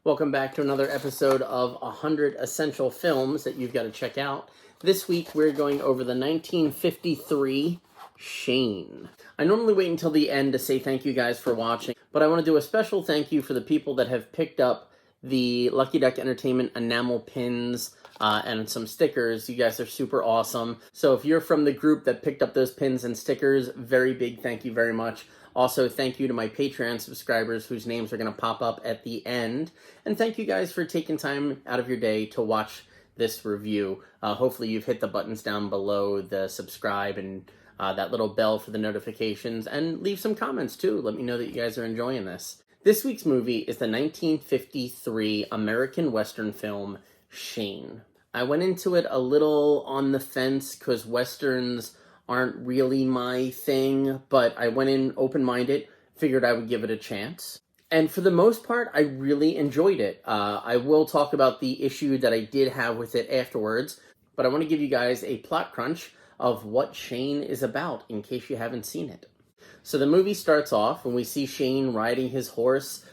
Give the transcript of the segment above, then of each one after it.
Welcome back to another episode of 100 Essential Films that you've got to check out. This week we're going over the 1953 Shane. I normally wait until the end to say thank you guys for watching, but I want to do a special thank you for the people that have picked up the Lucky Duck Entertainment enamel pins and some stickers. You guys are super awesome. So if you're from the group that picked up those pins and stickers, very big thank you very much. Also, thank you to my Patreon subscribers whose names are going to pop up at the end. And thank you guys for taking time out of your day to watch this review. Hopefully you've hit the buttons down below, the subscribe and that little bell for the notifications. And leave some comments too. Let me know that you guys are enjoying this. This week's movie is the 1953 American Western film, Shane. I went into it a little on the fence because Westerns aren't really my thing, but I went in open-minded, figured I would give it a chance. And for the most part, I really enjoyed it. I will talk about the issue that I did have with it afterwards, but I want to give you guys a plot crunch of what Shane is about, in case you haven't seen it. So the movie starts off when we see Shane riding his horse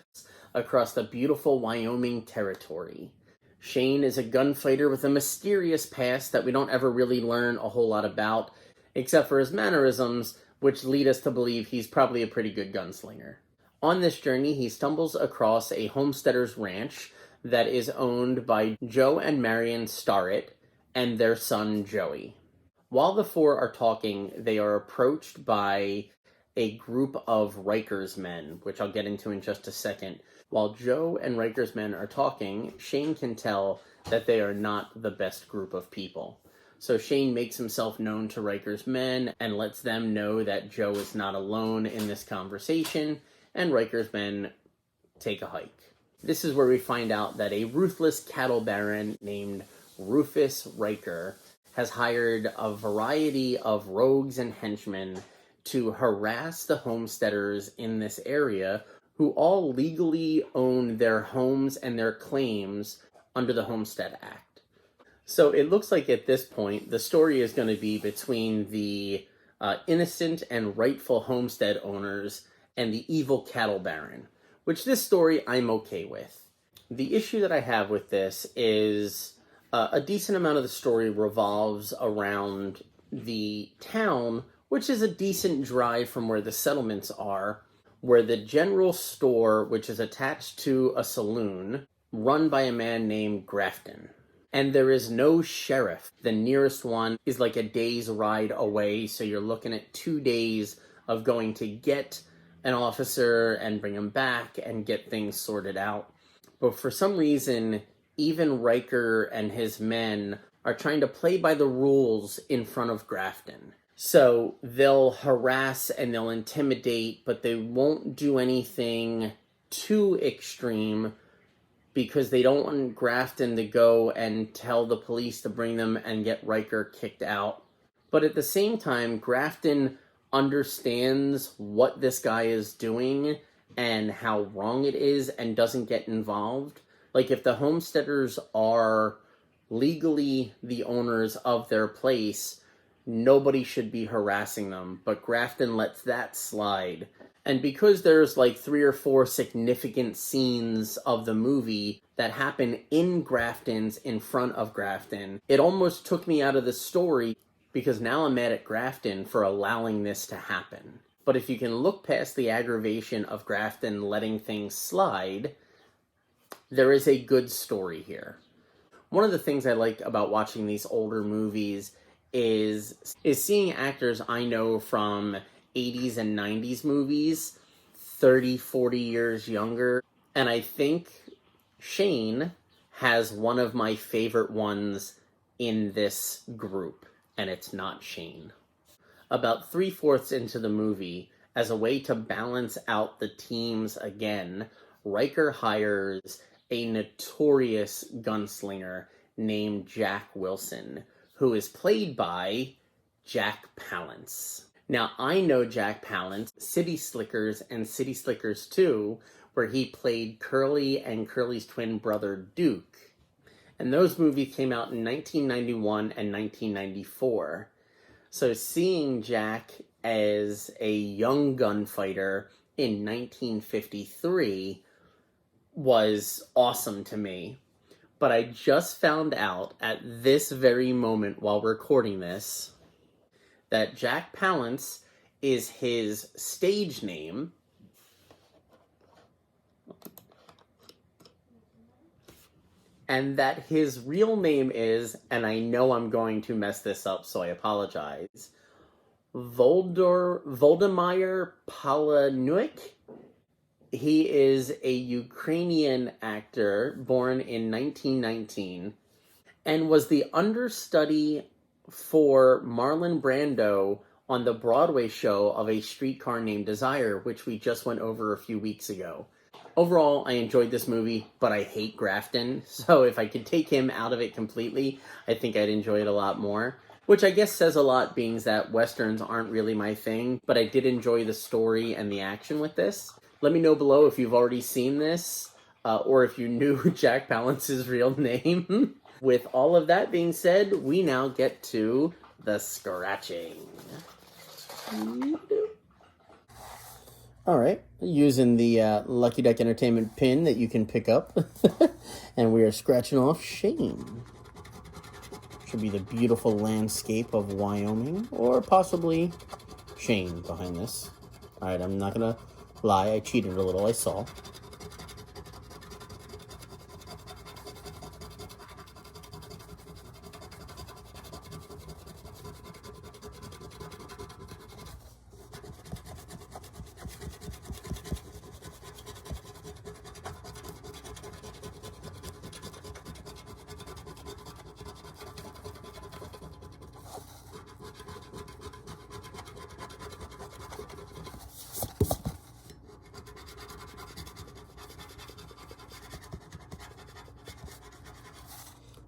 across the beautiful Wyoming territory. Shane is a gunfighter with a mysterious past that we don't ever really learn a whole lot about, except for his mannerisms, which lead us to believe he's probably a pretty good gunslinger. On this journey, he stumbles across a homesteader's ranch that is owned by Joe and Marion Starrett and their son Joey. While the four are talking, they are approached by a group of Riker's men, which I'll get into in just a second. While Joe and Riker's men are talking, Shane can tell that they are not the best group of people. So Shane makes himself known to Riker's men and lets them know that Joe is not alone in this conversation, and Riker's men take a hike. This is where we find out that a ruthless cattle baron named Rufus Riker has hired a variety of rogues and henchmen to harass the homesteaders in this area who all legally own their homes and their claims under the Homestead Act. So it looks like at this point, the story is going to be between the innocent and rightful homestead owners and the evil cattle baron, which this story I'm okay with. The issue that I have with this is a decent amount of the story revolves around the town, which is a decent drive from where the settlements are, where the general store, which is attached to a saloon, run by a man named Grafton. And there is no sheriff. The nearest one is like a day's ride away, so you're looking at 2 days of going to get an officer and bring him back and get things sorted out. But for some reason, even Riker and his men are trying to play by the rules in front of Grafton. So they'll harass and they'll intimidate, but they won't do anything too extreme because they don't want Grafton to go and tell the police to bring them and get Riker kicked out. But at the same time, Grafton understands what this guy is doing and how wrong it is and doesn't get involved. Like, if the homesteaders are legally the owners of their place, nobody should be harassing them, but Grafton lets that slide. And because there's like 3 or 4 significant scenes of the movie that happen in Grafton's in front of Grafton, it almost took me out of the story because now I'm mad at Grafton for allowing this to happen. But if you can look past the aggravation of Grafton letting things slide, there is a good story here. One of the things I like about watching these older movies is seeing actors I know from 80s and 90s movies 30, 40 years younger. And I think Shane has one of my favorite ones in this group, and it's not Shane. About 3/4 into the movie, as a way to balance out the teams again, Riker hires a notorious gunslinger named Jack Wilson, who is played by Jack Palance. Now, I know Jack Palance, City Slickers and City Slickers 2, where he played Curly and Curly's twin brother, Duke. And those movies came out in 1991 and 1994. So seeing Jack as a young gunfighter in 1953 was awesome to me. But I just found out at this very moment while recording this that Jack Palance is his stage name. And that his real name is, and I know I'm going to mess this up, so I apologize, Voldemir Palahniuk. He is a Ukrainian actor born in 1919 and was the understudy for Marlon Brando on the Broadway show of A Streetcar Named Desire, which we just went over a few weeks ago. Overall, I enjoyed this movie, but I hate Grafton, so if I could take him out of it completely, I think I'd enjoy it a lot more. Which I guess says a lot, being that Westerns aren't really my thing, but I did enjoy the story and the action with this. Let me know below if you've already seen this, or if you knew Jack Palance's real name. With all of that being said, we now get to the scratching. All right, using the Lucky Duck Entertainment pin that you can pick up, and we are scratching off Shane. Should be the beautiful landscape of Wyoming, or possibly Shane behind this. All right, I'm not gonna lie, I cheated a little, I saw.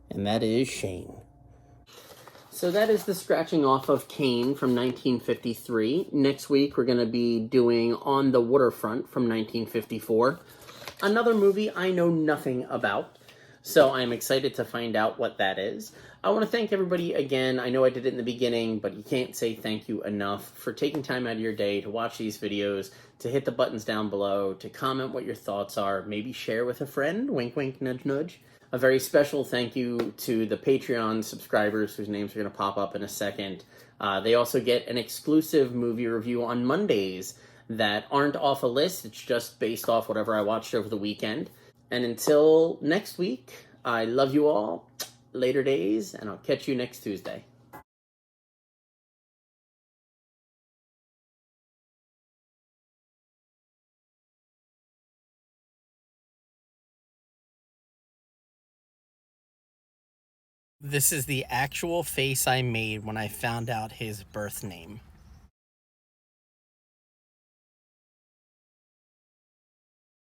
And that is Shane. So that is the scratching off of Kane from 1953. Next week, we're going to be doing On the Waterfront from 1954. Another movie I know nothing about, so I'm excited to find out what that is. I want to thank everybody again. I know I did it in the beginning, but you can't say thank you enough for taking time out of your day to watch these videos, to hit the buttons down below, to comment what your thoughts are, maybe share with a friend, wink, wink, nudge, nudge. A very special thank you to the Patreon subscribers whose names are going to pop up in a second. They also get an exclusive movie review on Mondays that aren't off a list. It's just based off whatever I watched over the weekend. And until next week, I love you all. Later days, and I'll catch you next Tuesday. This is the actual face I made when I found out his birth name.